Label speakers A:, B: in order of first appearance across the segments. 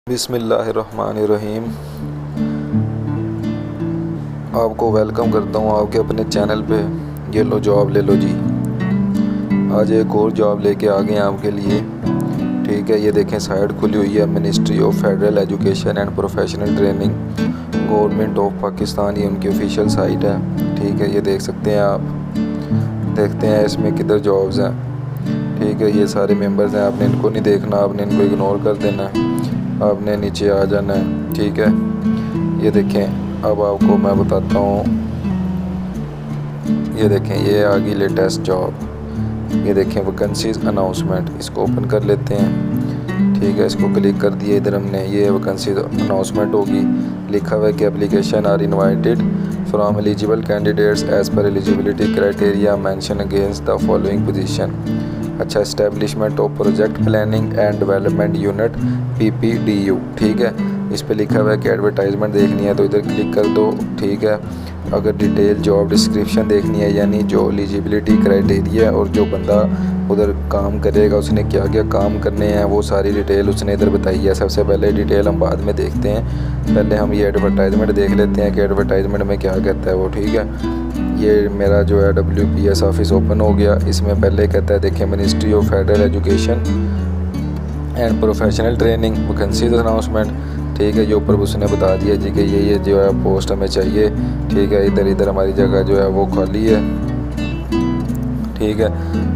A: बिस्मिल्लाहिर्रहमानिर्रहीम। आपको वेलकम करता हूँ आपके अपने चैनल पे। ये लो जॉब ले लो जी। आज एक और जॉब लेके आ गए हैं आपके लिए। ठीक है, ये देखें साइट खुली हुई है ministry of federal education and professional training, government of Pakistan. ये उनकी ऑफिशियल साइट है। ठीक है, ये देख सकते हैं आप। देखते हैं इसमें किधर जॉब्स हैं। ठीक है, ये सारे मेंबर्स हैं। आपने इनको नहीं देखना, आपने इनको इग्नोर कर देना है, आपने नीचे आ जाना है। ठीक है, ये देखें। अब आपको मैं बताता हूँ। ये देखें, ये आ गई लेटेस्ट जॉब। ये देखें वैकेंसीज अनाउंसमेंट। इसको ओपन कर लेते हैं। ठीक है, इसको क्लिक कर दिया। इधर हमने ये वैकेंसीज अनाउंसमेंट होगी। लिखा हुआ है कि application are invited from eligible candidates as per eligibility criteria mentioned against the following position. अच्छा, establishment of project planning and development unit PPDU। ठीक है, इस पे लिखा हुआ है कि एडवर्टाइजमेंट देखनी है तो इधर क्लिक कर दो। ठीक है, अगर डिटेल जॉब डिस्क्रिप्शन देखनी है, यानी जो एलिजिबिलिटी क्राइटेरिया और जो बंदा उधर काम करेगा उसने क्या क्या काम करने हैं, वो सारी डिटेल उसने इधर बताई है। सबसे पहले डिटेल हम बाद में देखते हैं, पहले हम ये एडवर्टाइजमेंट देख लेते हैं कि एडवर्टाइजमेंट में क्या कहता है वो। ठीक है, ये मेरा जो है WPS ऑफिस ओपन हो गया। इसमें पहले कहता है देखें ministry of federal education and professional training vacancies announcement. ठीक है, ये ऊपर उसने बता दिया जी कि ये जो है पोस्ट हमें चाहिए। ठीक है, इधर हमारी जगह जो है वो खाली है। ठीक है,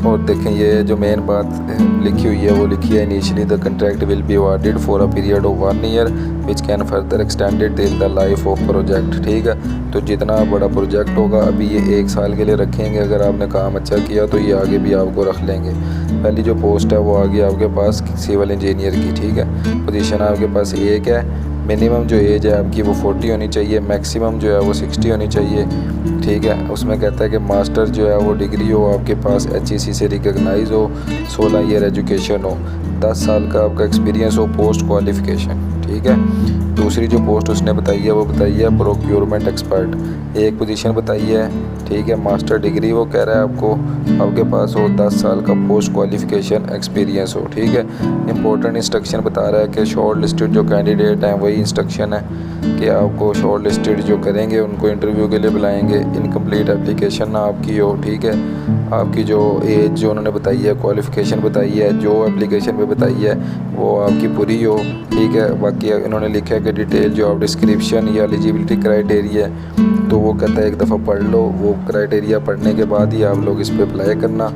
A: और देखें ये जो मेन बात लिखी हुई है वो लिखी है initially the contract will be awarded for a period of 1 year which can further extended till the life of project. ठीक है, तो जितना बड़ा प्रोजेक्ट होगा अभी ये 1 साल के लिए रखेंगे। अगर आपने काम अच्छा किया तो ये आगे भी आपको रख लेंगे। पहली जो पोस्ट है वो आ गई आपके पास सिविल इंजीनियर की। ठीक है, पोजीशन आपके पास एक है। मिनिमम जो एज है आपकी वो 40 होनी चाहिए, मैक्सिमम जो है वो 60 होनी चाहिए। ठीक है, उसमें कहता है कि मास्टर जो है वो डिग्री हो आपके पास, HEC से रिकगनाइज हो, 16 ईयर एजुकेशन हो, 10 साल का आपका एक्सपीरियंस हो पोस्ट क्वालिफिकेशन। ठीक है, दूसरी जो पोस्ट उसने बताई है वो बताई है प्रोक्योरमेंट एक्सपर्ट। एक पोजीशन बताई है। ठीक है, मास्टर डिग्री वो कह रहा है आपके पास हो, 10 साल का पोस्ट क्वालिफिकेशन एक्सपीरियंस हो। ठीक है, इंपॉर्टेंट इंस्ट्रक्शन बता रहा है कि शॉर्ट लिस्टेड जो कैंडिडेट हैं वही इंस्ट्रक्शन है कि आपको शॉर्ट लिस्टेड जो करेंगे उनको इंटरव्यू के लिए बुलाएंगे। इनकम्प्लीट एप्लीकेशन ना आपकी हो। ठीक है, आपकी जो एज जो उन्होंने बताई है, क्वालिफिकेशन बताई है, जो एप्लीकेशन पे बताई है वो आपकी पूरी हो। ठीक है, बाकी इन्होंने लिखा है कि डिटेल जॉब डिस्क्रिप्शन या एलिजिबिलिटी क्राइटेरिया, तो वो कहता है एक दफ़ा पढ़ लो। वो क्राइटेरिया पढ़ने के बाद ही आप लोग इस पर अप्लाई करना।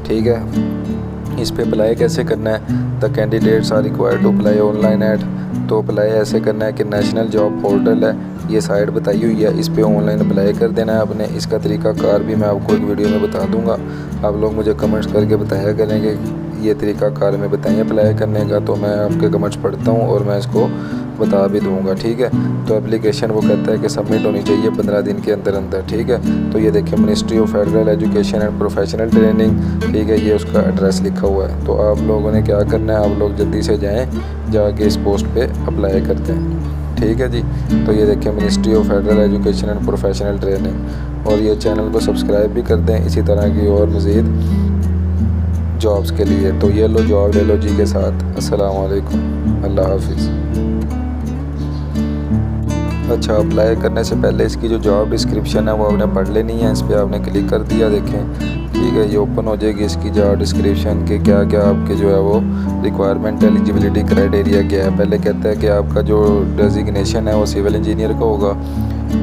A: ठीक है, इस पे अप्लाई कैसे करना है, the candidates are required to apply online at. तो अप्लाई ऐसे करना है कि नेशनल जॉब पोर्टल है, ये साइट बताई हुई है, इस पे ऑनलाइन अप्लाई कर देना है आपने। इसका तरीकाकार भी मैं आपको एक वीडियो में बता दूंगा। आप लोग मुझे कमेंट्स करके बताया करेंगे ये तरीकाकार में बताइए अप्लाई करने का, तो मैं आपके कमेंट्स पढ़ता हूँ और मैं इसको बता भी दूंगा। ठीक है, तो एप्लीकेशन वो कहता है कि सबमिट होनी चाहिए 15 दिन के अंदर अंदर। ठीक है, तो ये देखिए ministry of federal education and professional training. ठीक है, ये उसका एड्रेस लिखा हुआ है। तो आप लोगों ने क्या करना है, आप लोग जल्दी से जाएँ, जाके इस पोस्ट पे अप्लाई करते हैं। ठीक है जी, तो ये देखिए ministry of federal education and professional training. और ये चैनल को सब्सक्राइब भी कर दें इसी तरह की और मज़ीद जॉब्स के लिए। तो ये लो जॉब ले लो जी के साथ। अस्सलाम वालेकुम, अल्लाह हाफिज़। अच्छा, अप्लाई करने से पहले इसकी जो जॉब डिस्क्रिप्शन है वो आपने पढ़ लेनी है। इस पर आपने क्लिक कर दिया, देखें। ठीक है, ये ओपन हो जाएगी इसकी जॉब डिस्क्रिप्शन के क्या क्या आपके जो है वो रिक्वायरमेंट एलिजिबिलिटी क्राइटेरिया क्या है। पहले कहता है कि आपका जो डेजिग्नेशन है वो सिविल इंजीनियर का होगा।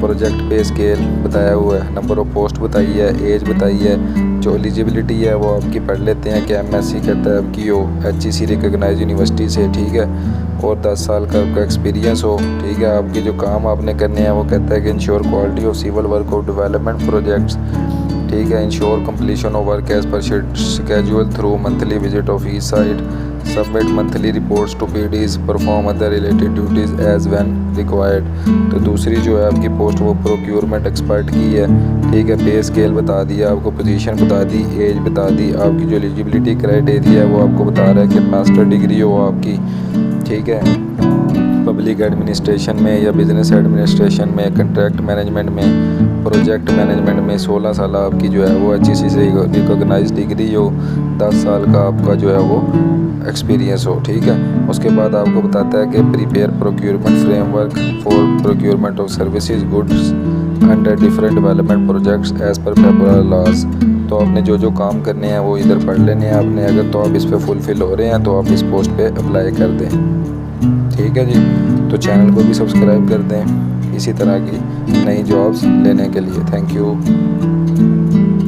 A: प्रोजेक्ट पे स्केल बताया हुआ है, नंबर ऑफ पोस्ट बताई है, एज बताई है। जो एलिजिबिलिटी है वो आपकी पढ़ लेते हैं कि MSc कहता है आपकी हो, HEC रिकगनाइज यूनिवर्सिटी से। ठीक है, और 10 साल का आपका एक्सपीरियंस हो। ठीक है, आपके जो काम आपने करने हैं वो कहता है कि ensure quality of civil work of development projects. ठीक है, ensure completion of work as per schedule through monthly visit of each site, submit monthly reports to PDs, perform other related duties as when required. तो दूसरी जो है आपकी post वो procurement expert की है। ठीक है, पे स्केल बता दिया आपको, पोजीशन बता दी, एज बता दी, आपकी जो एलिजिबिलिटी क्राइटेरिया है वो आपको बता रहा है कि मास्टर डिग्री हो आपकी। ठीक है, पब्लिक एडमिनिस्ट्रेशन में या बिजनेस एडमिनिस्ट्रेशन में, कंट्रैक्ट मैनेजमेंट में, प्रोजेक्ट मैनेजमेंट में 16 साल आपकी जो है वो HEC से रिकॉग्नाइज डिग्री हो, 10 साल का आपका जो है वो एक्सपीरियंस हो। ठीक है, उसके बाद आपको बताता है कि prepare procurement framework for procurement of services goods under different development projects as per federal laws. तो आपने जो जो काम करने हैं वो इधर पढ़ लेने हैं आपने, अगर तो आप इस पे फुलफिल हो रहे हैं तो आप इस पोस्ट पे अप्लाई कर दें। ठीक है जी, तो चैनल को भी सब्सक्राइब कर दें इसी तरह की नई जॉब्स लेने के लिए। Thank you.